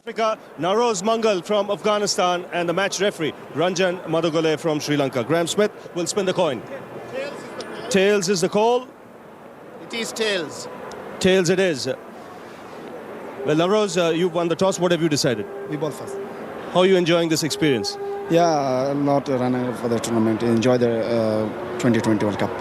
Africa, Naroz Mangal from Afghanistan, and the match referee, Ranjan Madhugale from Sri Lanka. Graham Smith will spin the coin. Tails is the call. It is tails. Tails it is. Well, Naroz, you won the toss. What have you decided? We bowl first. How are you enjoying this experience? Yeah, not running for the tournament. Enjoy the 2020 World Cup.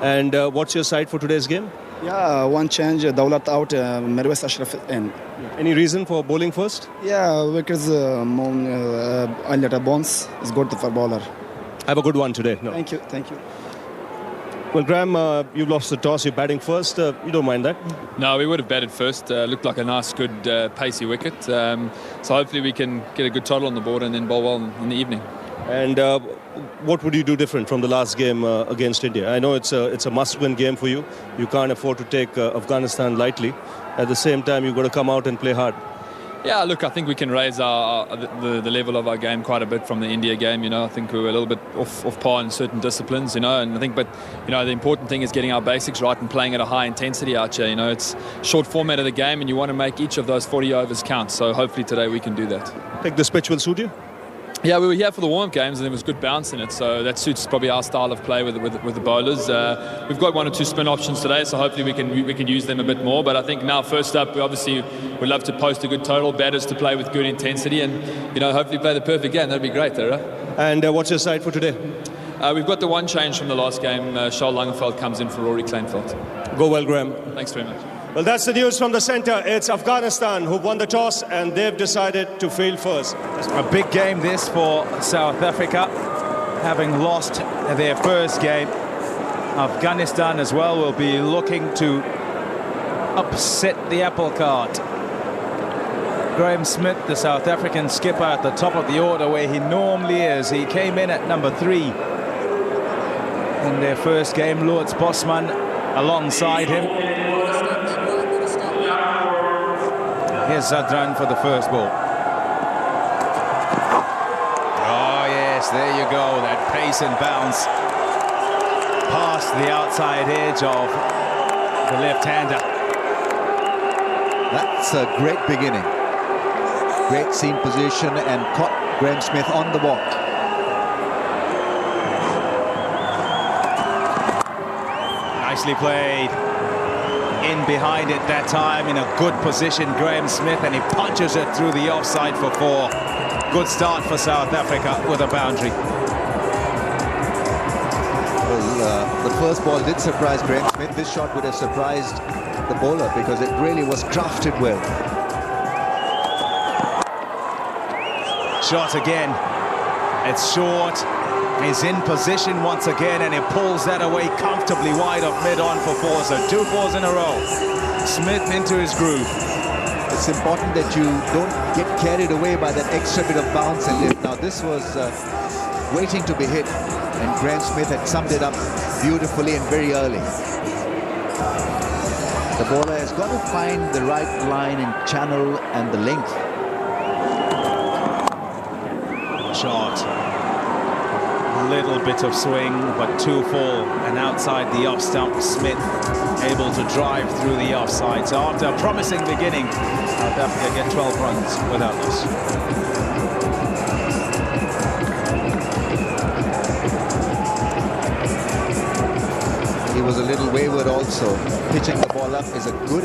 And what's your side for today's game? Yeah, one change. Dawlat out, Mirwais Ashraf in. Any reason for bowling first? Yeah, because Aleta Bones is good for bowler. Have a good one today. No. Thank you, thank you. Well, Graham, you've lost the toss. You're batting first. You don't mind that? No, we would have batted first. Looked like a nice, good, pacey wicket. So hopefully we can get a good total on the board and then bowl well in the evening. And what would you do different from the last game against India? I know it's a must-win game for you. You can't afford to take Afghanistan lightly. At the same time, you've got to come out and play hard. Yeah, look, I think we can raise the level of our game quite a bit from the India game. I think we were a little bit off par in certain disciplines, and I think, but the important thing is getting our basics right and playing at a high intensity out here. It's short format of the game, and you want to make each of those 40 overs count. So hopefully today we can do that. Think this pitch will suit you? Yeah, we were here for the warm-up games and there was good bounce in it, so that suits probably our style of play with the bowlers. We've got one or two spin options today, so hopefully we can use them a bit more. But I think now, first up, we obviously would love to post a good total, batters to play with good intensity, and hopefully play the perfect game. That'd be great, though, right? And what's your side for today? We've got the one change from the last game. Charles Langenfeld comes in for Rory Kleinfeld. Go well, Graham. Thanks very much. Well, that's the news from the centre. It's Afghanistan who won the toss and they've decided to field first. A big game this for South Africa, having lost their first game. Afghanistan as well will be looking to upset the apple cart. Graham Smith, the South African skipper, at the top of the order where he normally is. He came in at number 3 in their first game. Lords Bosman alongside him. Here's Zadran for the first ball. Oh yes, there you go, that pace and bounce past the outside edge of the left-hander. That's a great beginning. Great seam position and caught Graham Smith on the walk. Nicely played. In behind it that time, in a good position, Graham Smith, and he punches it through the offside for 4. Good start for South Africa with a boundary. Well, the first ball did surprise Graham Smith. This shot would have surprised the bowler because it really was crafted well. Shot again. It's short. He's in position once again, and he pulls that away comfortably wide of mid-on for 4. So 2 4s in a row. Smith into his groove. It's important that you don't get carried away by that extra bit of bounce and lift. Now this was waiting to be hit, and Graham Smith had summed it up beautifully and very early. The bowler has got to find the right line and channel and the length. Shot. Little bit of swing, but 2 full, and outside the off stump, Smith able to drive through the offside. So after a promising beginning, South Africa get 12 runs without this. He was a little wayward also. Pitching the ball up is a good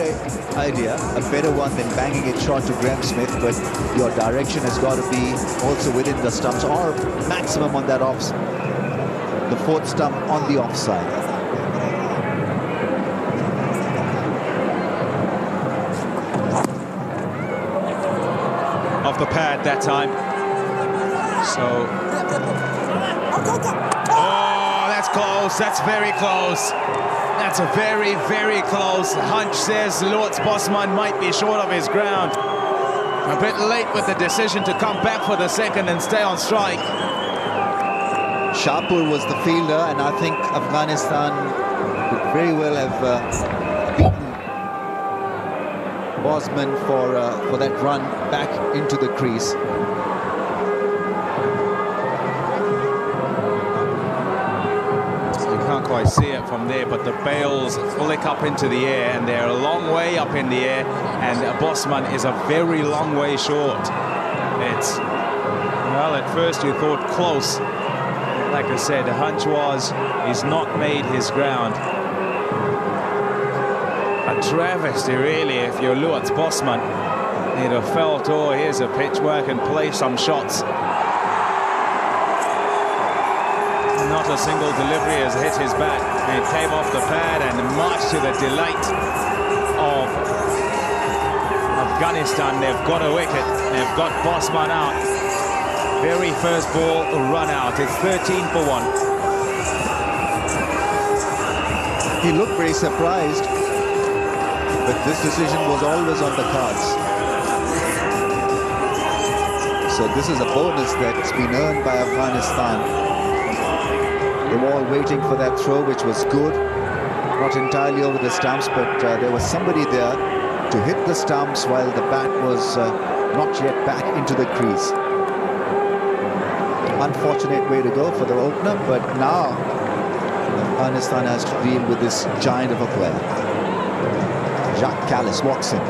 idea, a better one than banging it short to Graham Smith, but your direction has got to be also within the stumps or maximum on that the 4th stump on the offside. Off the pad that time. So. Oh, that's close. That's very close. That's a very, very close. Hunch says Lords Bosman might be short of his ground. A bit late with the decision to come back for the second and stay on strike. Shapur was the fielder, and I think Afghanistan could very well have beaten Bosman for that run back into the crease. You can't quite to see it from there, but the bails flick up into the air, and they're a long way up in the air, and Bosman is a very long way short. It's, well, at first you thought close. Like I said, the hunch was he's not made his ground. A travesty, really, if you're Lutz Bosman. He'd have felt, oh, here's a pitch where I can play some shots. Not a single delivery has hit his bat. It came off the pad, and much to the delight of Afghanistan, they've got a wicket. They've got Bosman out. Very first ball, run out. It's 13 for 1. He looked very surprised, but this decision was always on the cards. So this is a bonus that's been earned by Afghanistan. They were all waiting for that throw, which was good. Not entirely over the stumps, but there was somebody there to hit the stumps while the bat was not yet back into the crease. Unfortunate way to go for the opener, but now Afghanistan has to deal with this giant of a player. Jacques Kallis walks in.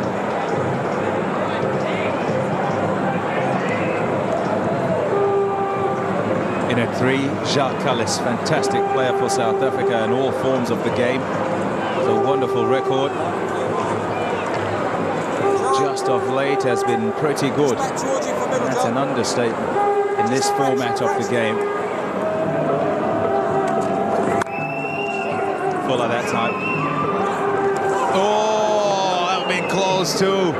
In at 3, Jacques Kallis, fantastic player for South Africa in all forms of the game. It's a wonderful record. Just of late has been pretty good. That's an understatement in this format of the game. Fuller that time. Oh, that would have been close too.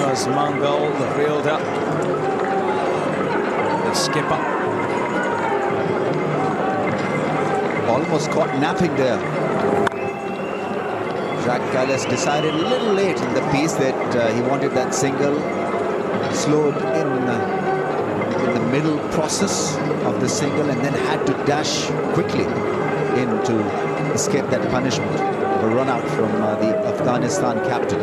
It was Mongol, the fielder. Skipper. Almost caught napping there. Jacques Kallis decided a little late in the piece that he wanted that single. Slowed in the middle process of the single, and then had to dash quickly in to escape that punishment. A run out from the Afghanistan captain.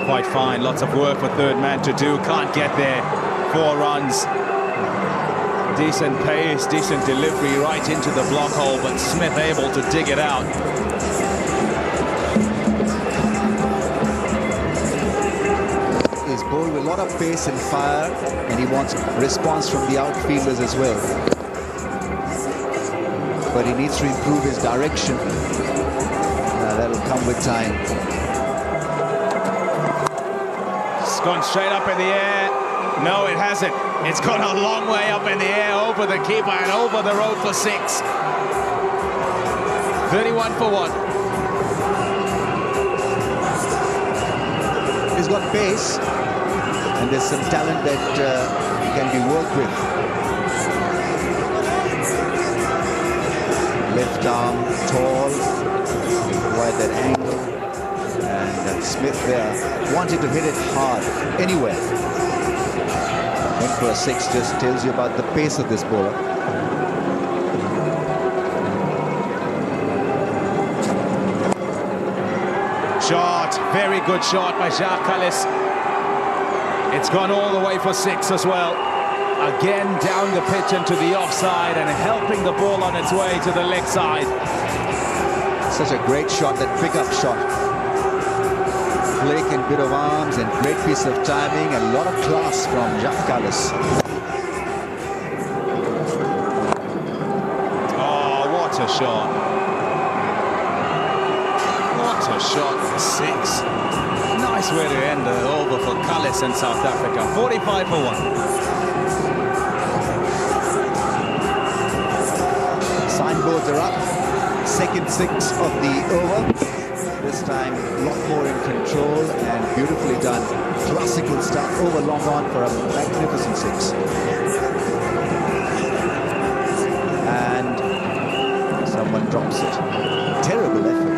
Quite fine, lots of work for third man to do, can't get there. 4 runs. Decent pace, decent delivery right into the block hole, but Smith able to dig it out. He's bowled with a lot of pace and fire, and he wants response from the outfielders as well. But he needs to improve his direction. That'll come with time. Gone straight up in the air. No, it hasn't. It's gone a long way up in the air, over the keeper and over the road for 6. 31 for 1. He's got pace, and there's some talent that can be worked with. Left arm, tall, wide that angle. And Smith there wanted to hit it hard anywhere. Went for a 6, just tells you about the pace of this bowler. Shot, very good shot by Jacques Kallis. It's gone all the way for 6 as well. Again down the pitch into the offside and helping the ball on its way to the leg side. Such a great shot, that pickup shot. Flick and bit of arms and great piece of timing, a lot of class from Jacques Kallis. Oh, what a shot. What a shot for 6. Nice way to end the over for Kallis in South Africa. 45 for 1. Signboards are up. Second 6 of the over. This time, a lot more in control and beautifully done. Classical stuff over long on for a magnificent 6. And someone drops it. Terrible effort.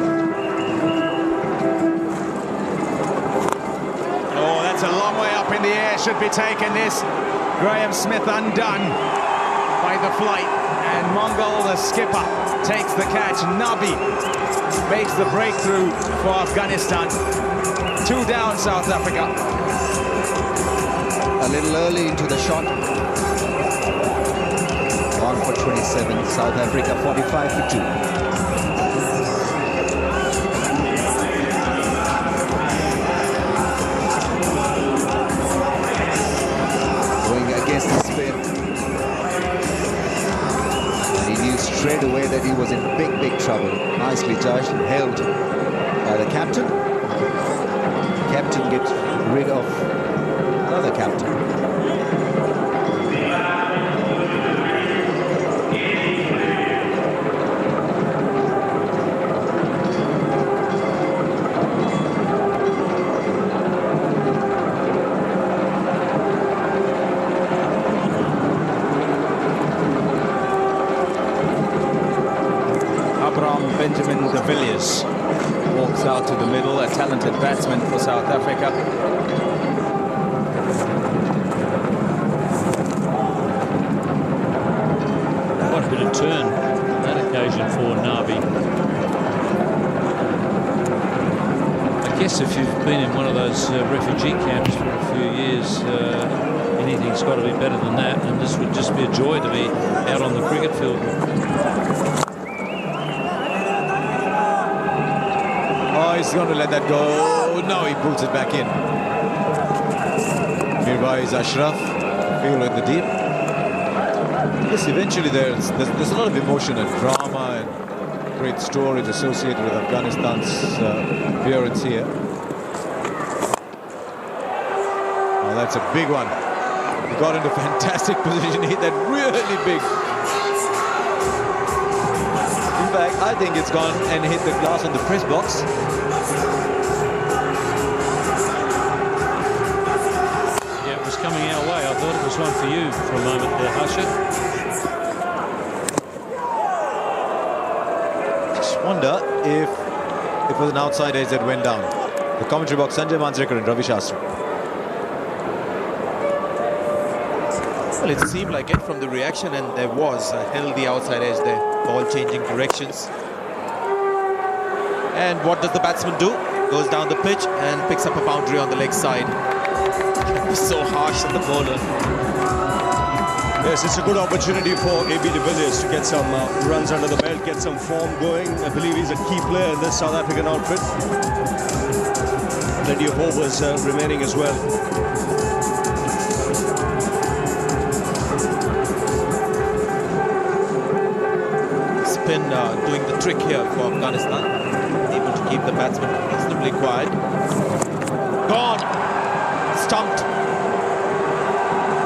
Oh, that's a long way up in the air. Should be taken this. Graham Smith undone by the flight. And Mongol, the skipper, takes the catch. Nabi makes the breakthrough for Afghanistan. 2 down, South Africa. A little early into the shot. 1 for 27, South Africa 45 for 2. Going against the spin. And he knew straight away that he was in big trouble. Nicely judged and held by the captain. Captain gets rid of another captain. Benjamin de Villiers walks out to the middle, a talented batsman for South Africa. Quite a bit of turn on that occasion for Nabi. I guess if you've been in one of those refugee camps for a few years, anything's got to be better than that, and this would just be a joy to be out on the cricket field. Oh, he's going to let that go. No, he pulls it back in. Mirwais Ashraf, field in the deep. Yes, eventually there's a lot of emotion and drama and great stories associated with Afghanistan's appearance here. Oh, that's a big one. He got into fantastic position, hit that really big. In fact, I think it's gone and hit the glass on the press box. Yeah, it was coming our way. I thought it was one for you for a moment there, Harsha. Just wonder if it was an outside edge that went down. The commentary box, Sanjay Manjrekar and Ravi Shastri. Well, it seemed like it from the reaction, and there was a healthy outside edge there. Ball changing directions. And what does the batsman do? Goes down the pitch and picks up a boundary on the leg side. He's so harsh on the bowler. Yes, it's a good opportunity for AB de Villiers to get some runs under the belt, get some form going. I believe he's a key player in this South African outfit. Plenty of overs remaining as well. Spin doing the trick here for Afghanistan. Able to keep the batsman reasonably quiet. Gone! Stumped.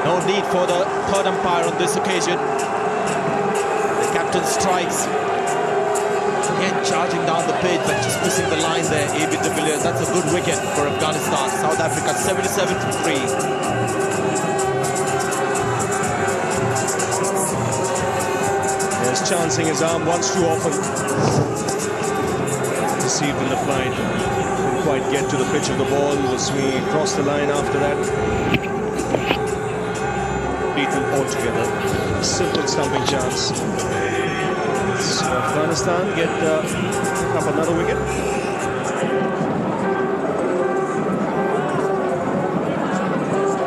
No need for the third umpire on this occasion. The captain strikes. Again charging down the pitch, but just missing the line there. AB de Villiers, that's a good wicket for Afghanistan. South Africa 77 for 3. Chancing his arm once too often. Deceived in the flight. Didn't quite get to the pitch of the ball. Was we crossed the line after that? Beaten altogether. Simple stumping chance. So Afghanistan get up another wicket.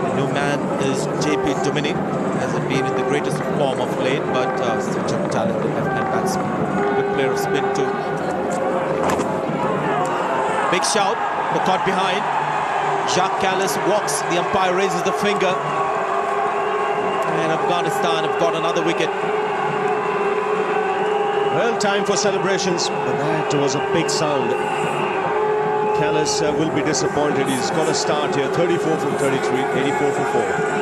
The new man is JP Duminy. Hasn't been in the greatest form of late, but such a talented left-hand batsman. Good player of spin too. Big shout, but caught behind. Jacques Kallis walks, the umpire raises the finger. And Afghanistan have got another wicket. Well, time for celebrations, but that was a big sound. Kallis will be disappointed. He's got a start here, 34 from 33, 84 for 4.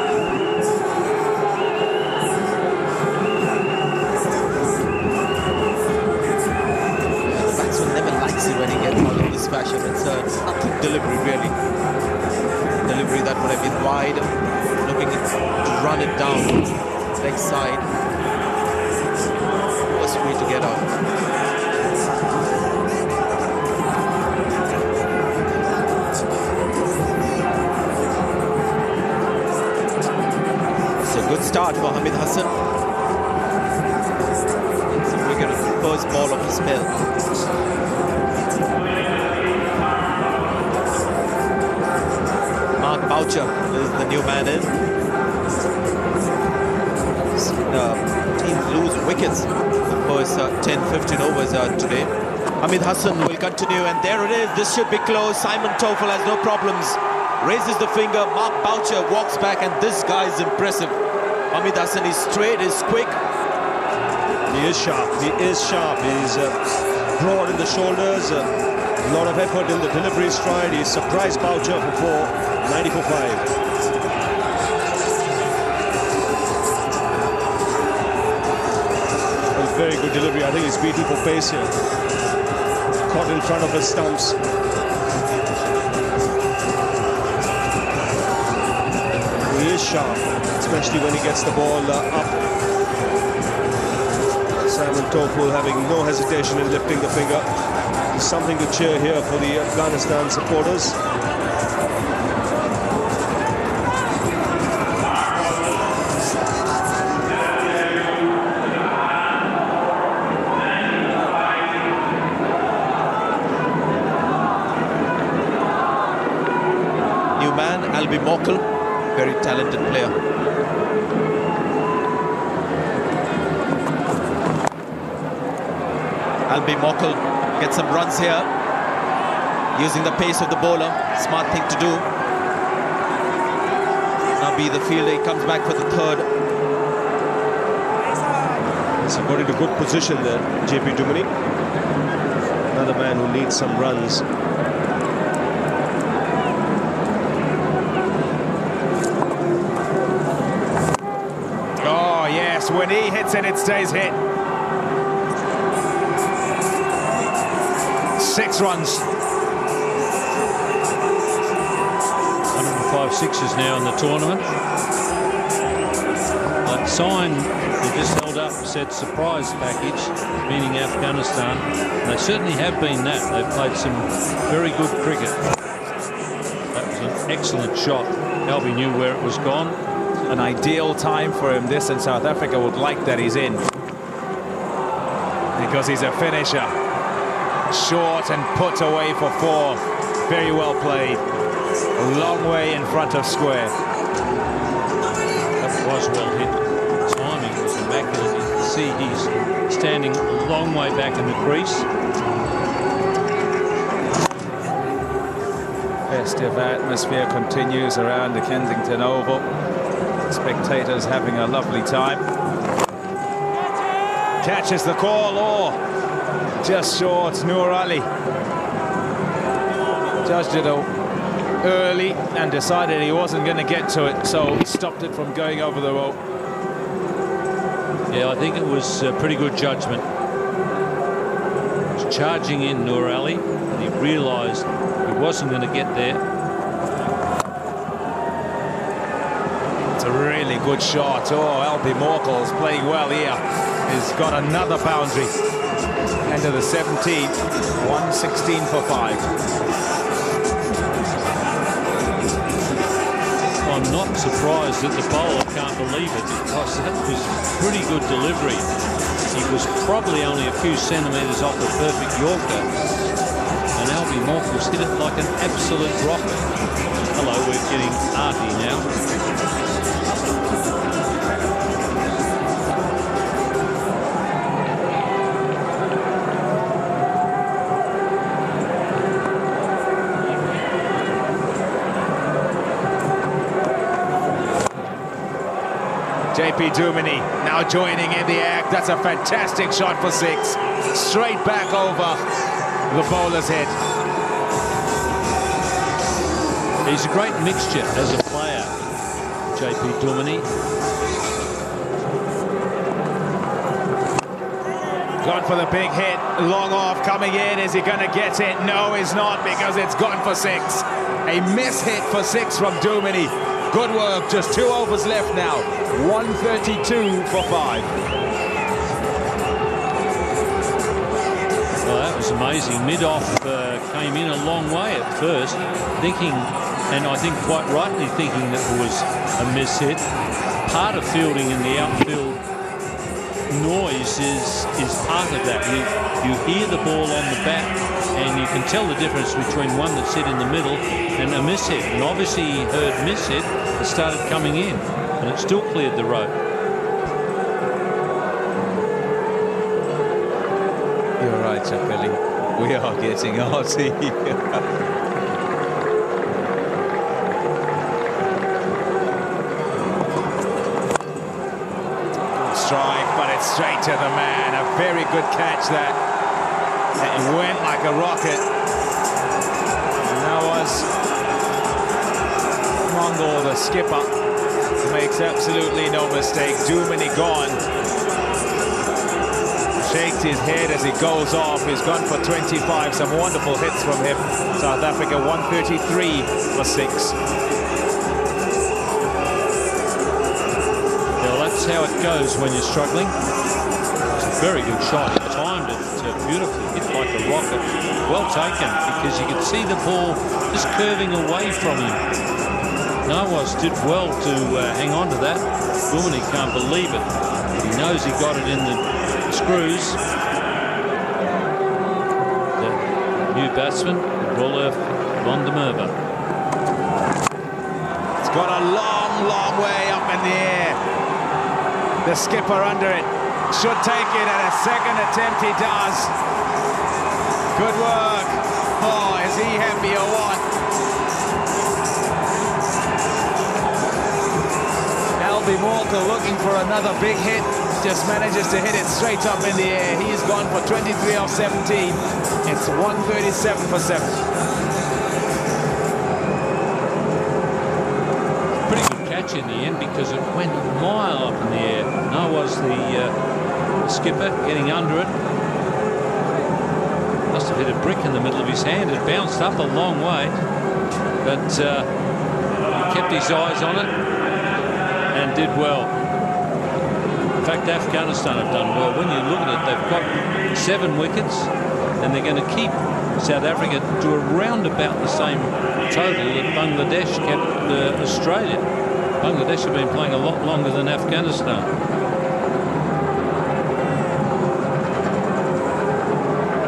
When he gets out in this fashion, it's nothing delivery really. Delivery that would have been wide, looking to run it down leg side. Worst way to get out. It's a good start for Hamid Hassan. It's a wicket on the first ball of the spell. Boucher is the new man in. Teams lose wickets the first 10-15 overs today. Hamid Hassan will continue, and there it is. This should be close. Simon Toffel has no problems. Raises the finger. Mark Boucher walks back, and this guy is impressive. Hamid Hassan is straight, is quick. He is sharp. He is sharp. He's broad in the shoulders. A lot of effort in the delivery stride. He surprised Boucher for 4, 90 for 5. Very good delivery. I think he's beaten for pace here. Caught in front of his stumps. He is sharp, especially when he gets the ball up. Simon Toffel having no hesitation in lifting the finger. There's something to cheer here for the Afghanistan supporters. Very talented player. Albi Mokel gets some runs here, using the pace of the bowler. Smart thing to do. Now be the fielder. He comes back for the third. So got into good position there, JP Duminy. Another man who needs some runs. When he hits it, it stays hit. 6 runs. 105 sixes now in the tournament. That sign they just held up said surprise package, meaning Afghanistan. And they certainly have been that. They've played some very good cricket. That was an excellent shot. Albie knew where it was gone. An ideal time for him, this, and South Africa would like that he's in. Because he's a finisher. Short and put away for 4. Very well played. A long way in front of square. That was well hit. The timing was immaculate. You can see he's standing a long way back in the crease. Festive atmosphere continues around the Kensington Oval. Spectators having a lovely time. Catches the call, or just short. Noor Ali judged it early and decided he wasn't going to get to it, so he stopped it from going over the rope. Yeah, I think it was pretty good judgment. He was charging in, Noor Ali, and he realised he wasn't going to get there. Really good shot. Oh, Albie Mokel's playing well here. He's got another boundary. End of the 17th. 116 for 5. I'm not surprised that the bowler can't believe it, because that was pretty good delivery. He was probably only a few centimetres off the perfect Yorker, and Albie Mokel's hit it like an absolute rocket. Hello, we're getting arty now. JP Duminy now joining in the act. That's a fantastic shot for 6. Straight back over the bowler's head. He's a great mixture as a player, JP Duminy. Gone for the big hit. Long off, coming in. Is he going to get it? No, he's not, because it's gone for 6. A miss hit for 6 from Duminy. Good work. Just 2 overs left now. 132 for 5. Well, that was amazing. Mid-off came in a long way at first, thinking, and I think quite rightly thinking, that it was a miss hit. Part of fielding in the outfield noise is part of that. You hear the ball on the bat and you can tell the difference between one that's hit in the middle and a miss hit. And obviously he heard miss hit, it started coming in, and it still cleared the road. You're right, Chapeli. We are getting arty. Strike, but it's straight to the man. A very good catch that. It went like a rocket. And that was Mongol, the skipper, makes absolutely no mistake. Dumini gone. Shakes his head as he goes off. He's gone for 25. Some wonderful hits from him. South Africa 133 for 6. That's how it goes when you're struggling. It's a very good shot. He timed it beautifully, hit like a rocket. Well taken, because you could see the ball just curving away from him. Nawaz did well to hang on to that. Dumini can't believe it. He knows he got it in the screws. The new batsman, Rolf van der Merwe. It's gone a long, long way up in the air. The skipper under it. Should take it at a second attempt. He does. Good work. Oh, is he happy or what? Albie Morkel looking for another big hit. Just manages to hit it straight up in the air. He's gone for 23 off 17. It's 137 for 7. In the end, because it went a mile up in the air. Nawaz, the skipper, getting under it. Must have hit a brick in the middle of his hand. It bounced up a long way, but he kept his eyes on it and did well. In fact, Afghanistan have done well. When you look at it, they've got 7 wickets, and they're going to keep South Africa to around about the same total that Bangladesh kept Australia. Bangladesh have been playing a lot longer than Afghanistan.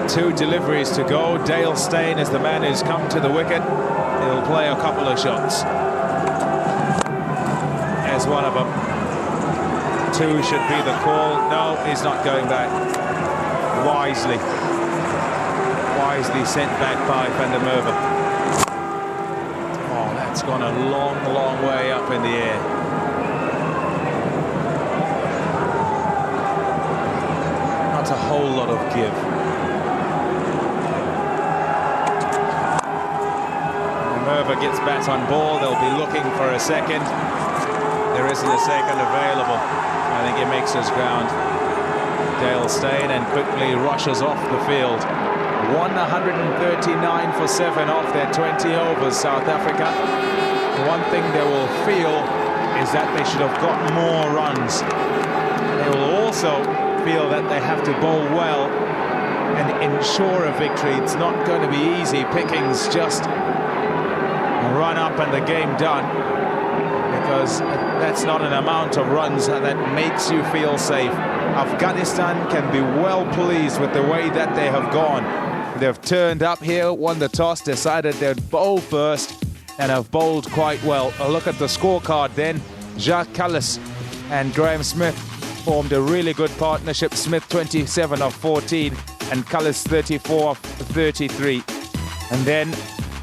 Two deliveries to go. Dale Steyn is the man who's come to the wicket. He'll play a couple of shots. There's one of them. 2 should be the call. No, he's not going back. Wisely sent back by van der Merwe. It's gone a long, long way up in the air. Not a whole lot of give. Merwe gets bat on ball. They'll be looking for a second. There isn't a second available. I think he makes his ground. Dale Steyn and quickly rushes off the field. 139 for 7 off their 20 overs, South Africa. One thing they will feel is that they should have got more runs. They will also feel that they have to bowl well and ensure a victory. It's not going to be easy pickings, just run up and the game done, because that's not an amount of runs that makes you feel safe. Afghanistan can be well pleased with the way that they have gone. They've turned up here, won the toss, decided they'd bowl first, and have bowled quite well. A look at the scorecard then. Jacques Kallis and Graham Smith formed a really good partnership. Smith 27 of 14 and Kallis 34 of 33. And then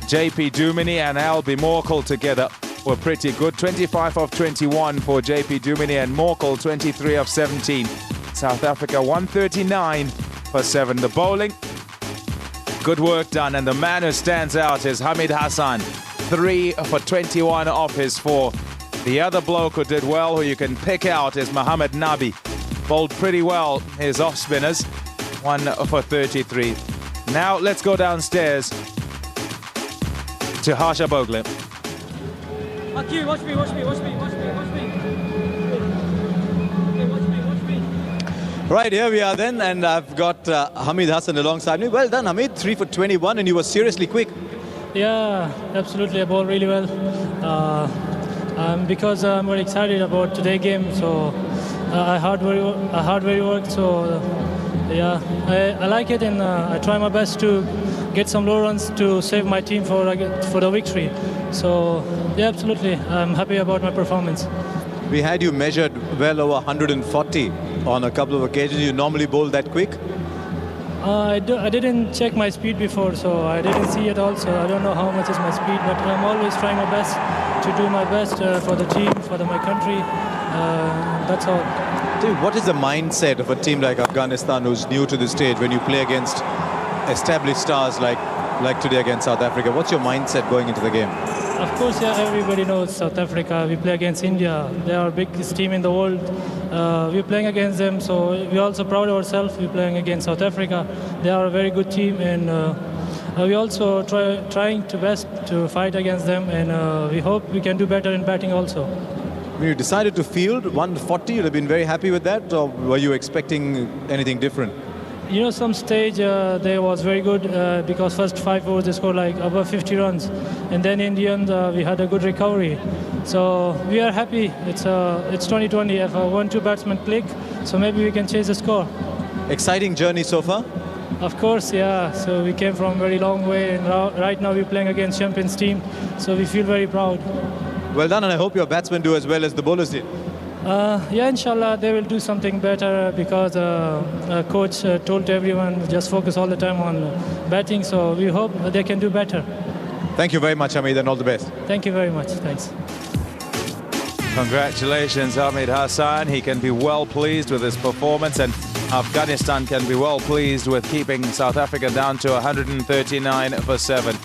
JP Dumini and Albie Morkel together were pretty good. 25 of 21 for JP Dumini and Morkel 23 of 17. South Africa 139 for 7. The bowling, good work done, and the man who stands out is Hamid Hassan, 3 for 21 off his 4. The other bloke who did well, who you can pick out, is Mohamed Nabi. Bowled pretty well, his off-spinners, 1 for 33. Now let's go downstairs to Harsha Bhogle. Watch me. Okay, watch me. Right, here we are then, and I've got Hamid Hassan alongside me. Well done, Hamid, 3 for 21, and you were seriously quick. Yeah, absolutely. I bowled really well. Because I'm very excited about today's game, so I hard very work. So yeah, I like it, and I try my best to get some low runs to save my team for the victory. So yeah, absolutely, I'm happy about my performance. We had you measured well over 140 on a couple of occasions. You normally bowl that quick? I didn't check my speed before, so I didn't see it also. I don't know how much is my speed, but I'm always trying my best to do my best for the team, for my country. That's all. Dude, what is the mindset of a team like Afghanistan who's new to the stage when you play against established stars like today against South Africa? What's your mindset going into the game? Of course, yeah, everybody knows South Africa. We play against India. They are the biggest team in the world. We're playing against them, so we're also proud of ourselves. We're playing against South Africa. They are a very good team, and we're also trying to best to fight against them, and we hope we can do better in batting also. When you decided to field 140, you'd have been very happy with that, or were you expecting anything different? You know, some stage they was very good because first 5 overs they scored like above 50 runs, and then in the end we had a good recovery. So we are happy. It's 2020. If 1-2 batsmen click, so maybe we can change the score. Exciting journey so far? Of course, yeah. So we came from a very long way, and right now we're playing against champions team. So we feel very proud. Well done, and I hope your batsmen do as well as the bowlers did. Yeah, inshallah, they will do something better because coach told everyone just focus all the time on batting. So we hope they can do better. Thank you very much, Hamid, and all the best. Thank you very much. Thanks. Congratulations, Hamid Hassan. He can be well pleased with his performance, and Afghanistan can be well pleased with keeping South Africa down to 139 for 7.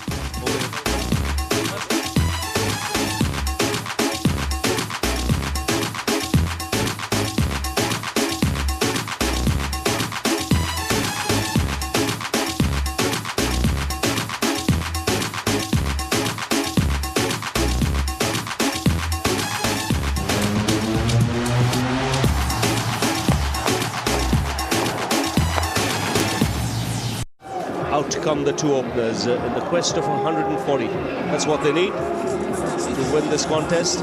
Out come the two openers in the quest of 140. That's what they need to win this contest.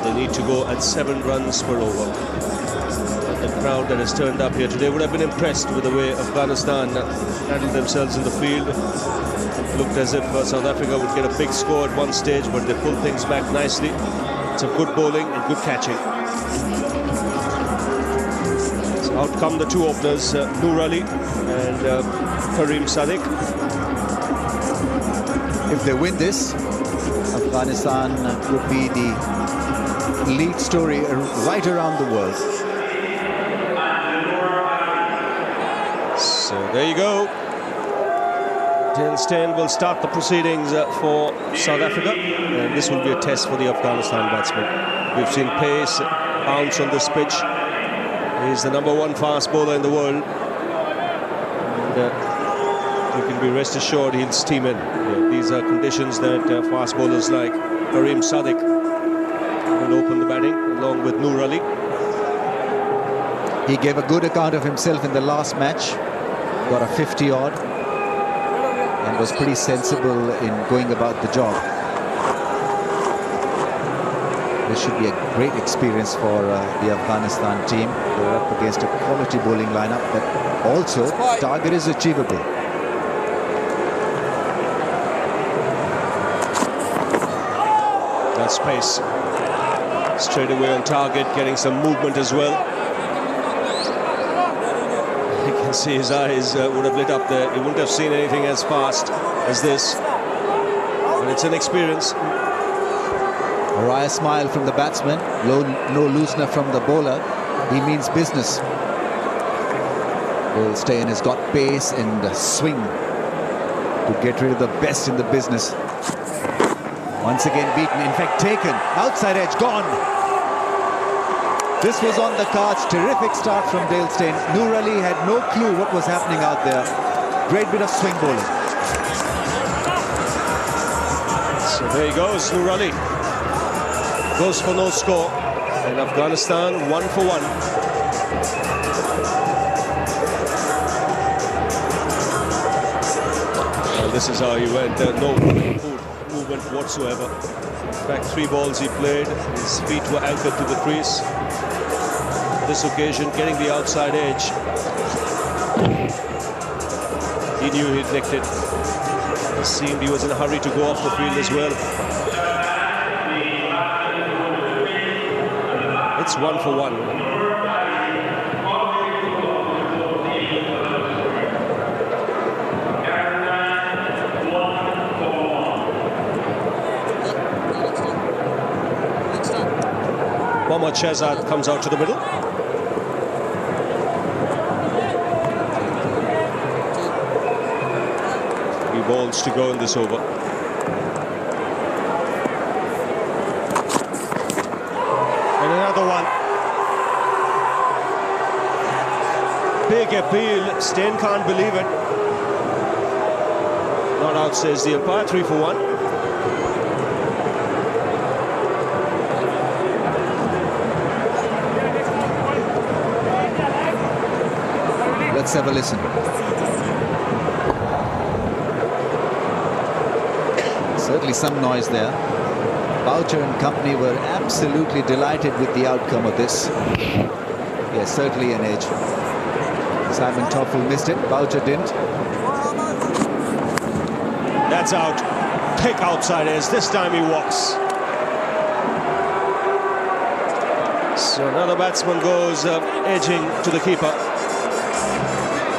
They need to go at 7 runs per over. The crowd that has turned up here today would have been impressed with the way Afghanistan handled themselves in the field. It looked as if South Africa would get a big score at one stage, but they pulled things back nicely. Some good bowling and good catching. Out come the two openers, Noor Ali and Karim Sadiq. If they win this, Afghanistan would be the lead story right around the world. So there you go. Dale Steyn will start the proceedings for South Africa, and this will be a test for the Afghanistan batsmen. We've seen pace, bounce on this pitch. He's the #1 fast bowler in the world, and you can be rest assured he'll steam in. These are conditions that fast bowlers like Karim Sadiq will open the batting along with Noor Ali. He gave a good account of himself in the last match, got a 50 odd, and was pretty sensible in going about the job. This should be a great experience for the Afghanistan team. They're up against a quality bowling lineup, but also target is achievable. That's pace. Straight away on target, getting some movement as well. You can see his eyes would have lit up there. He wouldn't have seen anything as fast as this. And it's an experience. A wry smile from the batsman, no loosener from the bowler. He means business. Dale Steyn has got pace and swing to get rid of the best in the business. Once again beaten, in fact taken. Outside edge, gone. This was on the cards. Terrific start from Dale Steyn. Noor Ali had no clue what was happening out there. Great bit of swing bowling. So there he goes, Noor Ali. Goes for no score, and Afghanistan 1 for 1. Well, this is how he went, no movement whatsoever. In fact, 3 balls he played, his feet were anchored to the crease. This occasion, getting the outside edge. He knew he'd nicked it. It seemed he was in a hurry to go off the field as well. It's 1 for 1. Mohammad Shahzad comes out to the middle. Three balls to go in this over. And another one. Big appeal. Stein can't believe it. Not out, says the umpire. 3 for 1. Let's have a listen. Certainly some noise there. Boucher and company were absolutely delighted with the outcome of this. Yes, certainly an edge. Simon Toffel missed it. Boucher didn't. That's out. Thick outside edge. This time he walks. So another batsman goes edging to the keeper.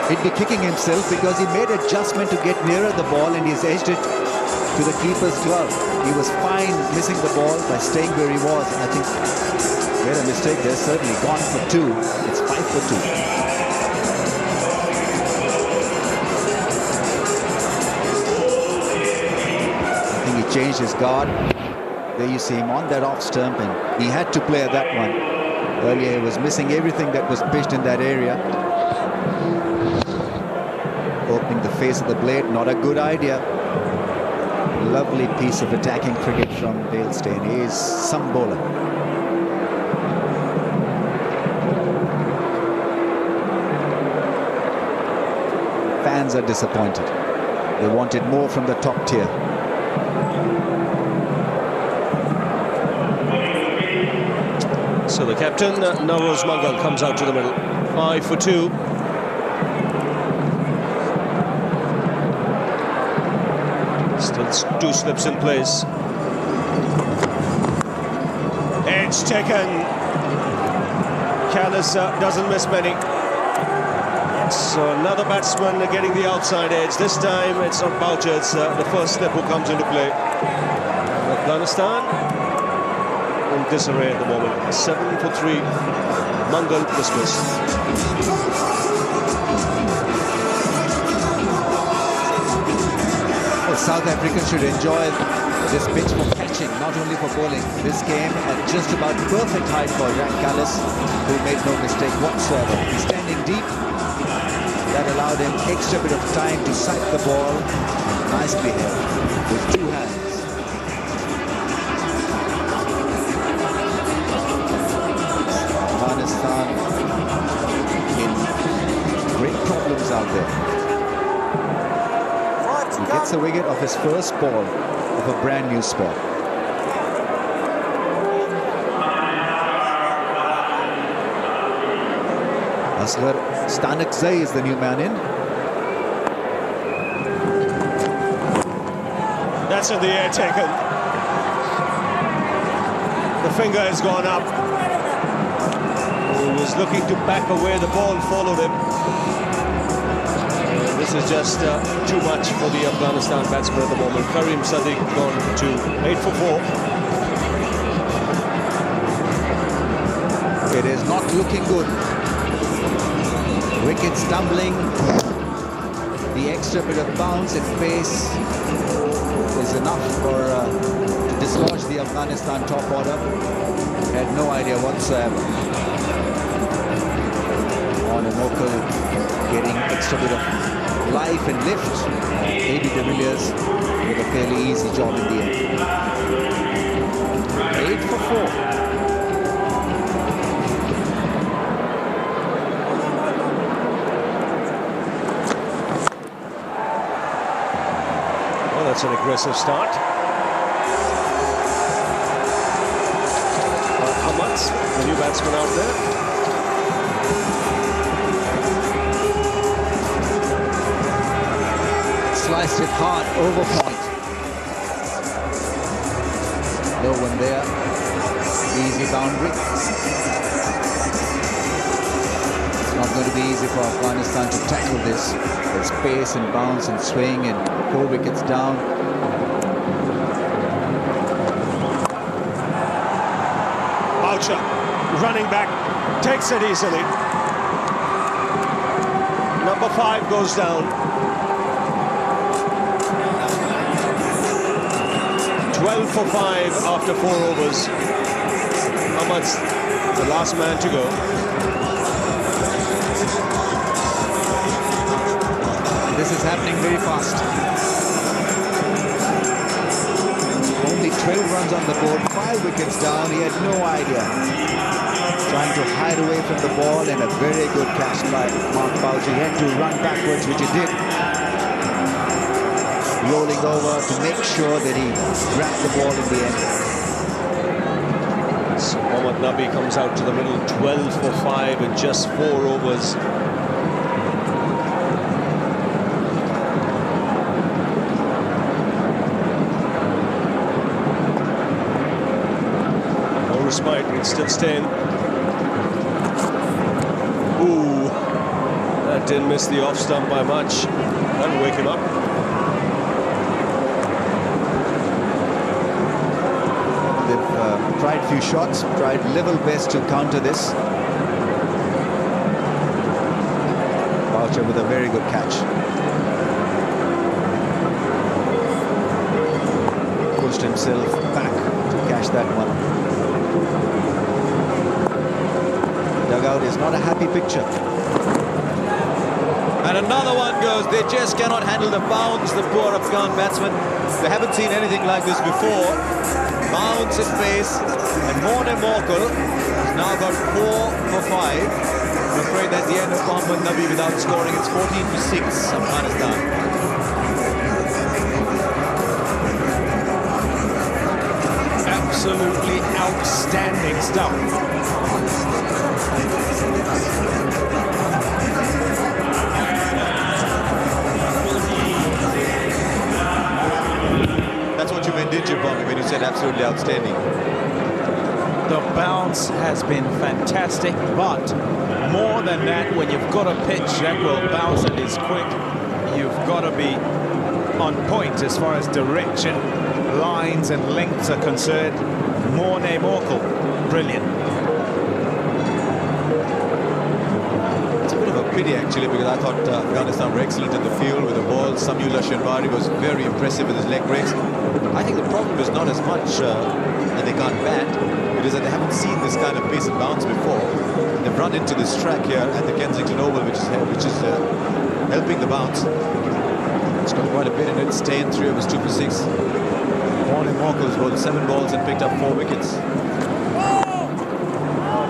He'd be kicking himself because he made adjustment to get nearer the ball and he's edged it to the keeper's glove. He was fine missing the ball by staying where he was. I think made a mistake there. Certainly gone for 2. It's 5 for 2. I think he changed his guard. There you see him on that off stump and he had to play at that one. Earlier he was missing everything that was pitched in that area. Opening the face of the blade, not a good idea. Lovely piece of attacking cricket from Dale Steyn. He is some bowler. Fans are disappointed. They wanted more from the top tier. So the captain, Navroz Mangal, comes out to the middle. 5 for 2. Still 2 slips in place. Edge taken. Callis doesn't miss many. So another batsman getting the outside edge. This time it's not Boucher, it's the first slip who comes into play. Afghanistan in disarray at the moment. 7 for 3. Mangal dismissed. South Africa should enjoy this pitch for catching, not only for bowling. This game at just about perfect height for Jack Callis, who made no mistake whatsoever. He's standing deep. That allowed him extra bit of time to sight the ball nicely here with 2 hands. Afghanistan in great problems out there. He gets a wicket of his first ball of a brand new spell. Asghar Stanakzai is the new man in. That's in the air taken. The finger has gone up. He was looking to back away. The ball followed him. This is just too much for the Afghanistan batsman at the moment. Karim Sadiq gone to 8 for 4. It is not looking good. Wicket stumbling. The extra bit of bounce and pace is enough for to dislodge the Afghanistan top order. Had no idea whatsoever. On a local, getting extra bit of life and lift. A.B. de Villiers with a fairly easy job in the end. 8 for 4. Well, that's an aggressive start. Ahmad, the new batsman out there. sliced it hard over point. No one there. Easy boundary. It's not going to be easy for Afghanistan to tackle this. There's pace and bounce and swing and 4 wickets down. Boucher, running back, takes it easily. Number 5 goes down. 12 for 5 after 4 overs. Ahmad's the last man to go. This is happening very fast. Only 12 runs on the board, 5 wickets down. He had no idea. Trying to hide away from the ball, and a very good catch by Mark Boucher. He had to run backwards, which he did. Rolling over to make sure that he grabbed the ball in the end. So Mohammad Nabi comes out to the middle, 12 for 5 in just 4 overs. No respite, it's still staying. Ooh, that didn't miss the off stump by much. That'll wake him up. Tried a few shots, tried level best to counter this. Boucher with a very good catch. Pushed himself back to catch that one. Dugout is not a happy picture. And another one goes. They just cannot handle the bounce, the poor Afghan batsmen. They haven't seen anything like this before. Bounce at pace, and Morne Morkel has now got 4 for 5. I'm afraid that's the end of Mohammad Nabi without scoring. It's 14 for 6, Afghanistan. Absolutely outstanding stuff. That's what you meant, did you, Bobby, when you said absolutely outstanding? The bounce has been fantastic, but more than that, when you've got a pitch that will bounce and is quick, you've got to be on point as far as direction, lines and lengths are concerned. Morne Morkel, brilliant. It's a bit of a pity, actually, because I thought Afghanistan were excellent in the field with the ball. Samyullah Shinwari was very impressive with his leg breaks. I think the problem is not as much that they can't bat. It is that they haven't seen this kind of pace and bounce before. They've run into this track here at the Kensington Oval, which is helping the bounce. It's got quite a bit in it. Staying 3 overs, 2 for 6. Morne Morkel has bowled 7 balls and picked up 4 wickets. No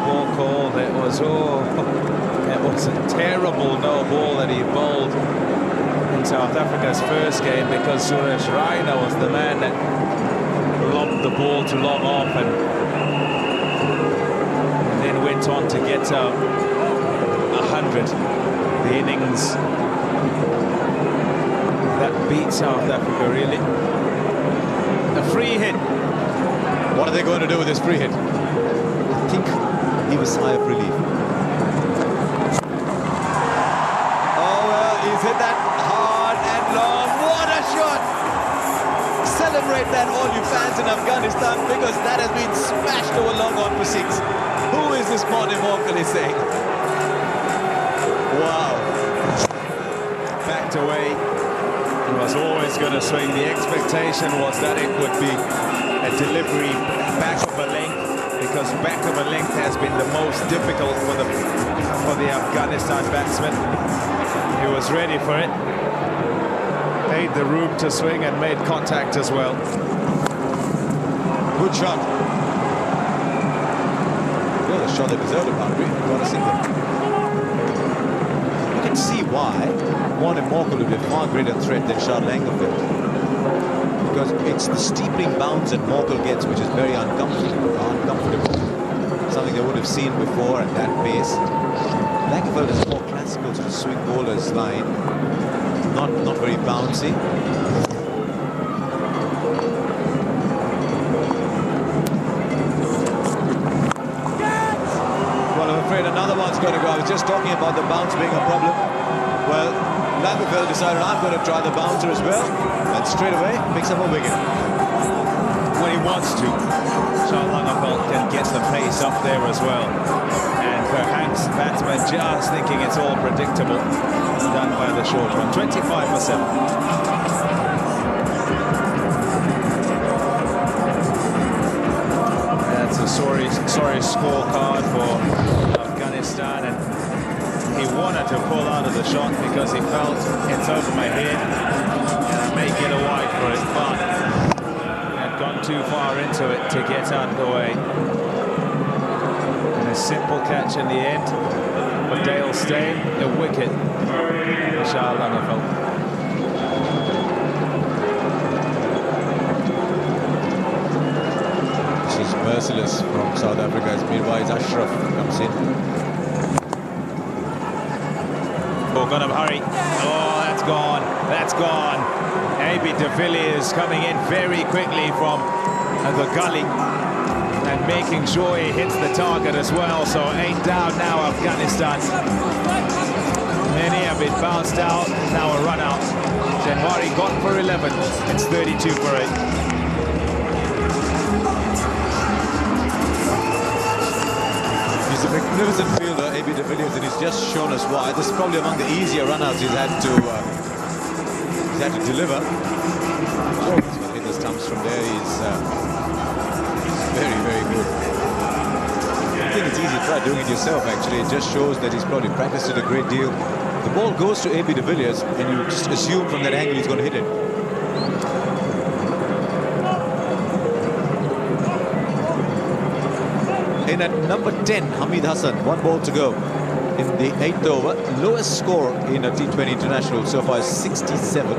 ball call. That was a terrible no ball that he bowled in South Africa's first game, because Suresh Raina was the man that lobbed the ball to long off and then went on to get 100. The innings that beat South Africa, really. A free hit. What are they going to do with this free hit? I think he was sigh of relief. Oh, well, he's hit that hard and long. What a shot! Celebrate that, all you fans in Afghanistan, because that has been smashed over long on for 6. Who is this Morne Morkel, he's saying? Wow. Backed away. He was always going to swing. The expectation was that it would be a delivery back of a length, because back of a length has been the most difficult for the Afghanistan batsman. He was ready for it. Made the room to swing and made contact as well. Good shot. Well, a shot that deserved a boundary. Got a single. You can see why Morne Morkel would be a far greater threat than Shah Langerfield. Because it's the steepening bounce that Morkel gets, which is very uncomfortable. Something they would have seen before at that pace. Langerfield is more classical sort of swing bowler's line. not very bouncy. Well, I'm afraid another one's going to go. I was just talking about the bounce being a problem. Well, Lamberville decided I'm going to try the bouncer as well, and straight away picks up a wicket. When he wants to, Charles Lagerfeld can get the pace up there as well. And perhaps batsmen just thinking it's all predictable, done by the short one. 25%. That's a sorry scorecard for Afghanistan, and he wanted to pull out of the shot because he felt it's over my head and I may get a wide for it, but had gone too far into it to get out of the way. And a simple catch in the end for Dale Steyn, a wicket for Charles Lagerfeld. This is merciless from South Africa as meanwhile Ashraf comes in. Going to hurry. Oh, that's gone. That's gone. A.B. de Villiers coming in very quickly from the gully and making sure he hits the target as well. So 8 down now, Afghanistan. Many have been bounced out. Now a run out. Zenwari gone for 11. It's 32 for 8. He's a magnificent fielder, A.B. de Villiers, and he's just shown us why. This is probably among the easier run-outs he's had to deliver. Oh, he's going to hit the stumps from there. He's very, very good. I think it's easy. Try doing it yourself, actually. It just shows that he's probably practiced it a great deal. The ball goes to A.B. de Villiers, and you just assume from that angle he's going to hit it. In at number 10, Hamid Hassan, 1 ball to go in the 8th over. Lowest score in a T20 international so far is 67.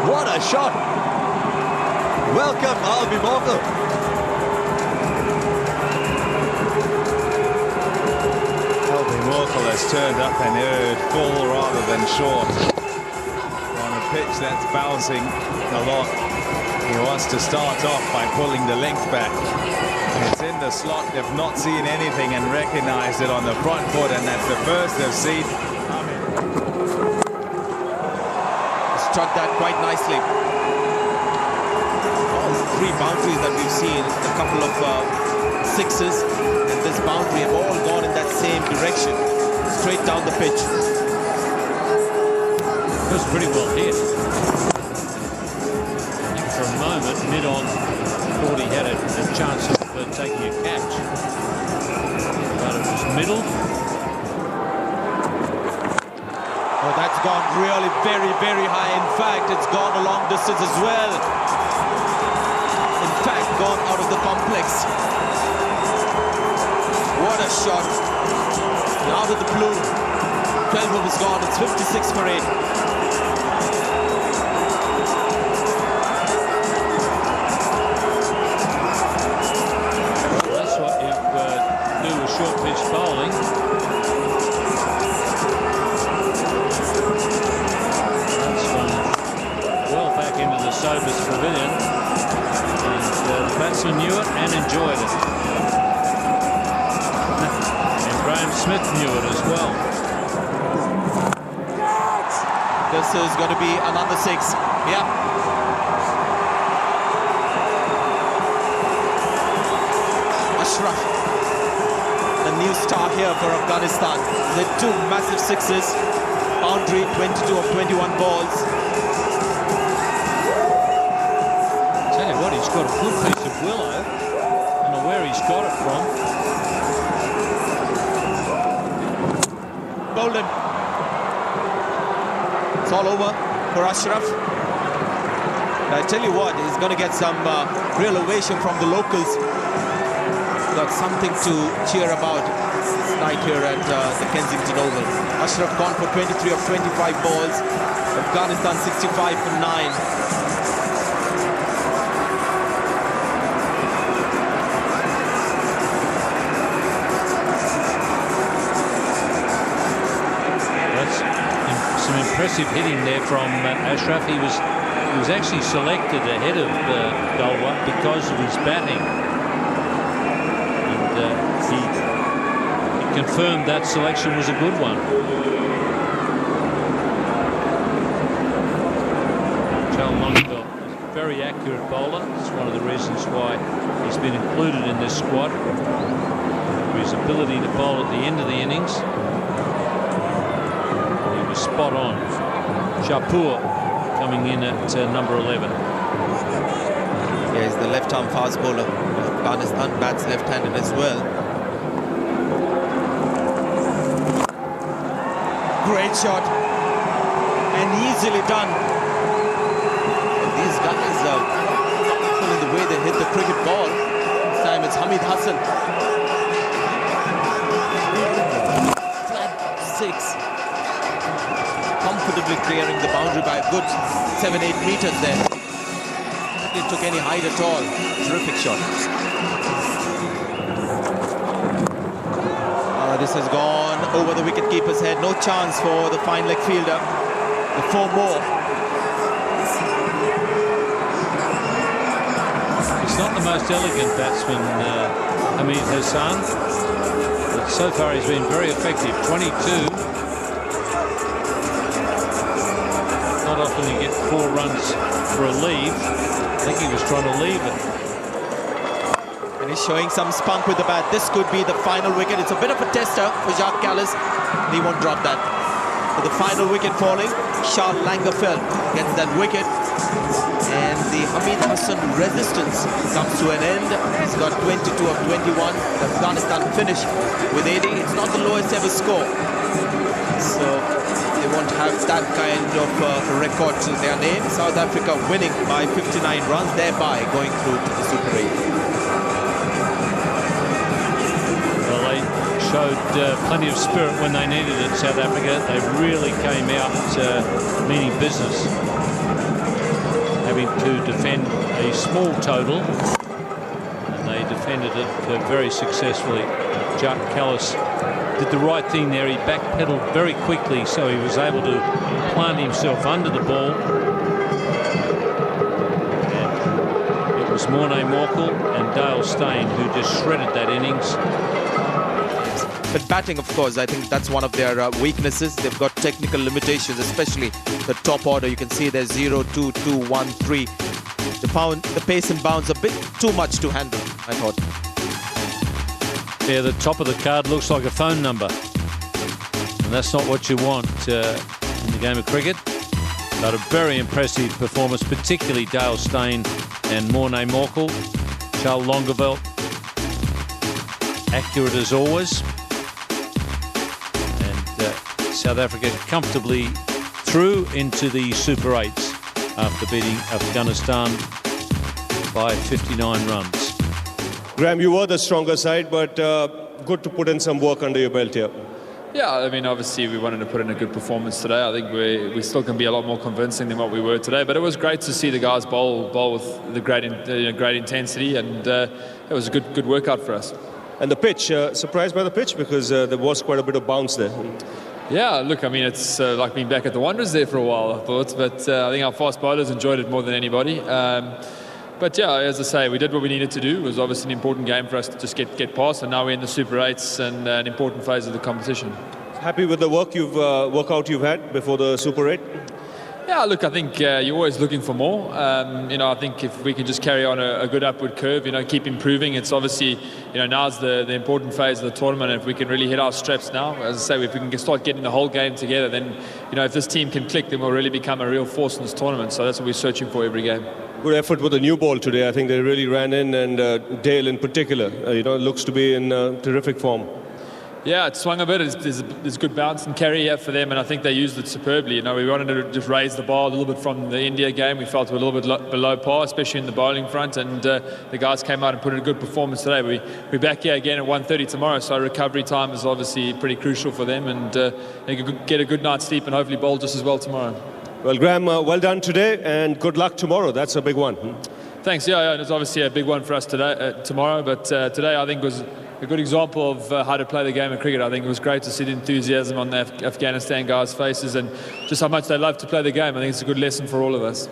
What a shot! Welcome, Albi Morkel. Albi Morkel has turned up and erred full rather than short on a pitch that's bouncing a lot. He wants to start off by pulling the length back. It's in the slot. They've not seen anything and recognized it on the front foot, and that's the first they've seen. Struck that quite nicely. All 3 boundaries that we've seen, a couple of sixes, and this boundary have all gone in that same direction, straight down the pitch. It was pretty well hit. For a moment, mid-on, thought he had a chance of taking a catch. But it was middle. Oh, that's gone really very, very high. In fact, it's gone a long distance as well. In fact, gone out of the complex. What a shot. Out of the blue. 12 overs gone. It's 56 for 8. Short pitch bowling. That's gone well back into the Sobers pavilion, and the batsman knew it and enjoyed it. And Graham Smith knew it as well. This is going to be another 6. Yeah. Ashraf, the new star here for Afghanistan. The 2 massive 6s, boundary, 22 of 21 balls. Tell you what, he's got a good piece of willow. I don't know where he's got it from. Bowled him. It's all over for Ashraf. And I tell you what, he's going to get some real ovation from the locals. Got something to cheer about tonight here at the Kensington Oval. Ashraf gone for 23 of 25 balls. Afghanistan 65 for 9. impressive hitting there from Ashraf. He was actually selected ahead of Galwa because of his batting. And he confirmed that selection was a good one. Charles Longfeld is a very accurate bowler. It's one of the reasons why he's been included in this squad. His ability to bowl at the end of the innings. He was spot on. Shapur coming in at number 11. Yeah, he's the left-arm fast bowler. Afghanistan bats left-handed as well. Great shot. And easily done. And these guys are in the way they hit the cricket ball. This time it's Hamid Hassan. Comfortably clearing the boundary by a good 7-8 meters there. It took any height at all. Terrific shot. This has gone over the wicketkeeper's head. No chance for the fine leg fielder. The 4 more. He's not the most elegant batsman, Hamid Hassan, but so far he's been very effective. 22. Not often you get 4 runs for a leave. I think he was trying to leave it. And he's showing some spunk with the bat. This could be the final wicket. It's a bit of a tester for Jacques Kallis. He won't drop that. For the final wicket falling, Charles Lagerfeld gets that wicket. And the Hamid Hassan resistance comes to an end. He's got 22 of 21. The Afghanistan finish with 80. It's not the lowest ever score. So they won't have that kind of record to their name. South Africa winning by 59 runs, thereby going through to the Super 8. Well, they showed plenty of spirit when they needed it, South Africa. They really came out meaning business, having to defend a small total, and they defended it very successfully. Jacques Kallis did the right thing there. He backpedaled very quickly, so he was able to plant himself under the ball. And it was Morne Morkel and Dale Steyn who just shredded that innings. But batting, of course, I think that's one of their weaknesses. They've got technical limitations, especially the top order. You can see there's 0, 2, 2, 1, 3. The pace and bounce a bit too much to handle, I thought. Yeah, the top of the card looks like a phone number. And that's not what you want in the game of cricket. But a very impressive performance, particularly Dale Steyn and Morne Morkel. Charles Longeveld, accurate as always. South Africa comfortably through into the Super 8s after beating Afghanistan by 59 runs. Graham, you were the stronger side, but good to put in some work under your belt here. Yeah, I mean, obviously we wanted to put in a good performance today. I think we still can be a lot more convincing than what we were today. But it was great to see the guys bowl with the great intensity, and it was a good workout for us. And the pitch, surprised by the pitch because there was quite a bit of bounce there. Yeah, look, I mean, it's like being back at the Wanderers there for a while, I thought. But I think our fast bowlers enjoyed it more than anybody. But yeah, as I say, we did what we needed to do. It was obviously an important game for us to just get past, and now we're in the Super 8s and an important phase of the competition. Happy with the workout you've had before the Super 8? Yeah, look, I think you're always looking for more. I think if we can just carry on a good upward curve, keep improving. It's obviously, now's the important phase of the tournament. And if we can really hit our straps now, as I say, if we can start getting the whole game together, then, if this team can click, then we'll really become a real force in this tournament. So that's what we're searching for every game. Good effort with the new ball today. I think they really ran in, and Dale in particular, looks to be in terrific form. Yeah, it swung a bit. There's good bounce and carry here for them, and I think they used it superbly. We wanted to just raise the bar a little bit from the India game. We felt we were a little bit below par, especially in the bowling front, and the guys came out and put in a good performance today. We're back here again at 1:30 tomorrow, so recovery time is obviously pretty crucial for them, and they can get a good night's sleep and hopefully bowl just as well tomorrow. Well, Graham, well done today, and good luck tomorrow. That's a big one. Thanks. Yeah, it's obviously a big one for us today, tomorrow, but today I think was good example of how to play the game of cricket. I think it was great to see the enthusiasm on the Afghanistan guys' faces and just how much they love to play the game. I think it's a good lesson for all of us.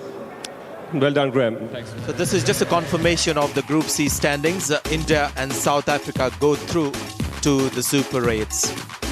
Well done, Graham. Thanks. So this is just a confirmation of the Group C standings. India and South Africa go through to the Super 8s.